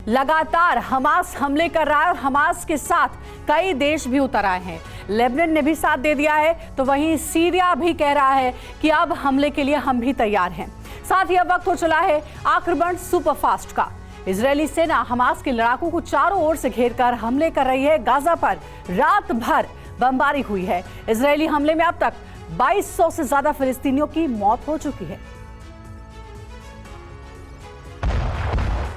लगातार हमास हमले कर रहा है और हमास के साथ कई देश भी उतर आए हैं। लेबनान ने भी साथ दे दिया है, तो वहीं सीरिया भी कह रहा है कि अब हमले के लिए हम भी तैयार हैं। साथ ही अब वक्त हो चला है आक्रमण सुपरफास्ट का। इजरायली सेना हमास के लड़ाकों को चारों ओर से घेरकर हमले कर रही है। गाजा पर रात भर बमबारी हुई है। इजरायली हमले में अब तक 2200 से ज्यादा फिलिस्तीनियों की मौत हो चुकी है।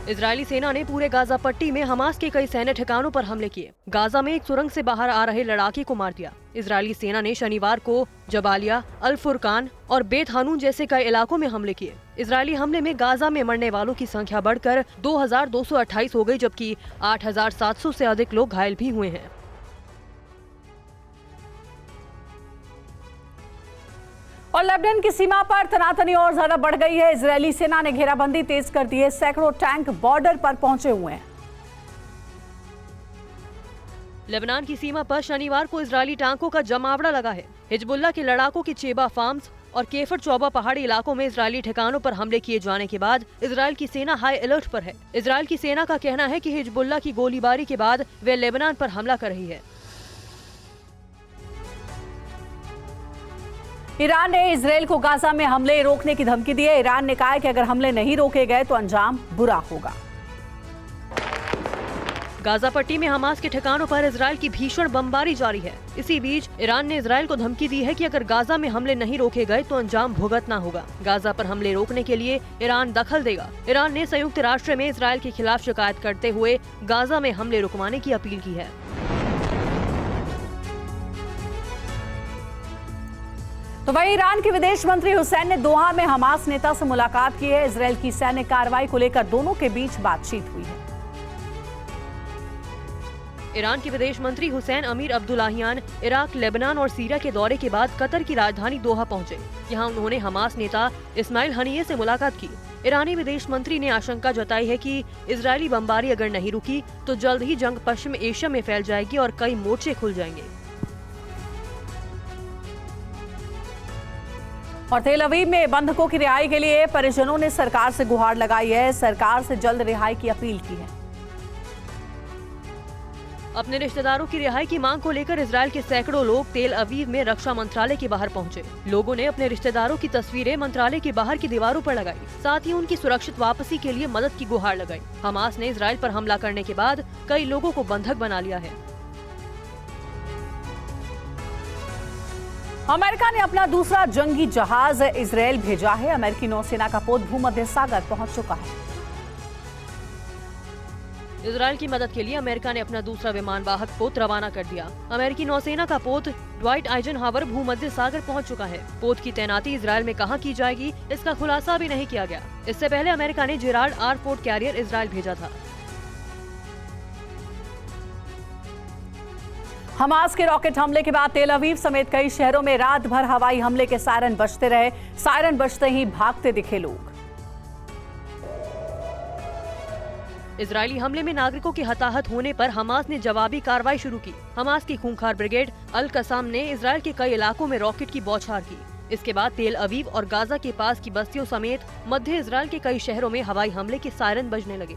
इजरायली सेना ने पूरे गाजा पट्टी में हमास के कई सैन्य ठिकानों पर हमले किए। गाजा में एक सुरंग से बाहर आ रहे लड़ाके को मार दिया। इजरायली सेना ने शनिवार को जबालिया, अल फुरकान और बेत हानून जैसे कई इलाकों में हमले किए। इजरायली हमले में गाजा में मरने वालों की संख्या बढ़कर 2228 हो गई, जबकि 8700 से अधिक लोग घायल भी हुए हैं। और लेबनान की सीमा पर तनातनी और ज्यादा बढ़ गई है। इजरायली सेना ने घेराबंदी तेज कर दी है। सैकड़ों टैंक बॉर्डर पर पहुंचे हुए हैं। लेबनान की सीमा पर शनिवार को इजरायली टैंकों का जमावड़ा लगा है। हिजबुल्लाह के लड़ाकों की चेबा फार्म्स और केफर चौबा पहाड़ी इलाकों में इजरायली ठिकानों पर हमले किए जाने के बाद इजरायल की सेना हाई अलर्ट पर है। इजरायल की सेना का कहना है कि हिजबुल्लाह की गोलीबारी के बाद वे लेबनान पर हमला कर रही है। ईरान ने इजरायल को गाजा में हमले रोकने की धमकी दी है। ईरान ने कहा है कि अगर हमले नहीं रोके गए तो अंजाम बुरा होगा। गाजा पट्टी में हमास के ठिकानों पर इजरायल की भीषण बमबारी जारी है। इसी बीच ईरान ने इजरायल को धमकी दी है कि अगर गाजा में हमले नहीं रोके गए तो अंजाम भुगतना होगा। गाजा पर हमले रोकने के लिए ईरान दखल देगा। ईरान ने संयुक्त राष्ट्र में इजरायल के खिलाफ शिकायत करते हुए गाजा में हमले रुकवाने की अपील की है। तो वहीं ईरान के विदेश मंत्री हुसैन ने दोहा में हमास नेता से मुलाकात की है। इजरायल की सैन्य कार्रवाई को लेकर दोनों के बीच बातचीत हुई है। ईरान के विदेश मंत्री हुसैन अमीर अब्दुल्लाहियान इराक, लेबनान और सीरिया के दौरे के बाद कतर की राजधानी दोहा पहुंचे। यहां उन्होंने हमास नेता इस्माइल हनीये से मुलाकात की। ईरानी विदेश मंत्री ने आशंका जताई है कि इजरायली बमबारी अगर नहीं रुकी तो जल्द ही जंग पश्चिम एशिया में फैल जाएगी और कई मोर्चे खुल जाएंगे। और तेल अवीव में बंधकों की रिहाई के लिए परिजनों ने सरकार से गुहार लगाई है। सरकार से जल्द रिहाई की अपील की है। अपने रिश्तेदारों की रिहाई की मांग को लेकर इजरायल के सैकड़ों लोग तेल अवीव में रक्षा मंत्रालय के बाहर पहुंचे। लोगों ने अपने रिश्तेदारों की तस्वीरें मंत्रालय के बाहर की दीवारों पर लगाई। साथ ही उनकी सुरक्षित वापसी के लिए मदद की गुहार लगाई। हमास ने इजरायल पर हमला करने के बाद कई लोगों को बंधक बना लिया है। अमेरिका ने अपना दूसरा जंगी जहाज इजरायल भेजा है। अमेरिकी नौसेना का पोत भूमध्य सागर पहुंच चुका है। इजरायल की मदद के लिए अमेरिका ने अपना दूसरा विमान वाहक पोत रवाना कर दिया। अमेरिकी नौसेना का पोत ड्वाइट आइजनहावर भूमध्य सागर पहुंच चुका है। पोत की तैनाती इजरायल में कहां की जाएगी, इसका खुलासा भी नहीं किया गया। इससे पहले अमेरिका ने Gerald R Ford carrier Israel भेजा था। हमास के रॉकेट हमले के बाद तेल अवीव समेत कई शहरों में रात भर हवाई हमले के सायरन बजते रहे। सायरन बजते ही भागते दिखे लोग। इजरायली हमले में नागरिकों के हताहत होने पर हमास ने जवाबी कार्रवाई शुरू की। हमास की खूंखार ब्रिगेड अल कसाम ने इजरायल के कई इलाकों में रॉकेट की बौछार की। इसके बाद तेल अवीव और गाजा के पास की बस्तियों समेत मध्य इजरायल के कई शहरों में हवाई हमले के सायरन बजने लगे।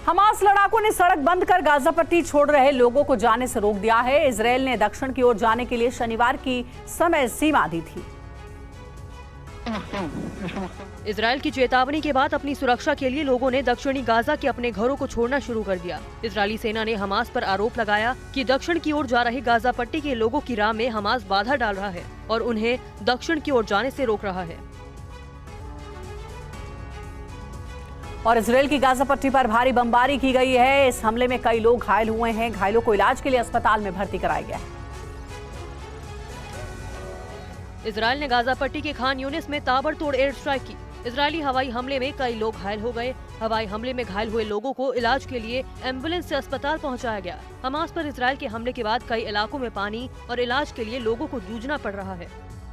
हमास लड़ाकों ने सड़क बंद कर गाजा पट्टी छोड़ रहे लोगों को जाने से रोक दिया है। इजरायल ने दक्षिण की ओर जाने के लिए शनिवार की समय सीमा दी थी। इजरायल की चेतावनी के बाद अपनी सुरक्षा के लिए लोगों ने दक्षिणी गाजा के अपने घरों को छोड़ना शुरू कर दिया। इजरायली सेना ने हमास पर आरोप लगाया कि दक्षिण की ओर जा रहे गाजा पट्टी के लोगों की राह में हमास बाधा डाल रहा है और उन्हें दक्षिण की ओर जाने से रोक रहा है। और इजरायल की गाजा पट्टी पर भारी बमबारी की गई है। इस हमले में कई लोग घायल हुए हैं। घायलों को इलाज के लिए अस्पताल में भर्ती कराया गया है। इजरायल ने गाजा पट्टी के खान यूनिस में ताबड़तोड़ एयर स्ट्राइक की। इजरायली हवाई हमले में कई लोग घायल हो गए। हवाई हमले में घायल हुए लोगों को इलाज के लिए एम्बुलेंस से अस्पताल पहुंचाया गया। हमास पर इजरायल के हमले के बाद कई इलाकों में पानी और इलाज के लिए लोगों को जूझना पड़ रहा है।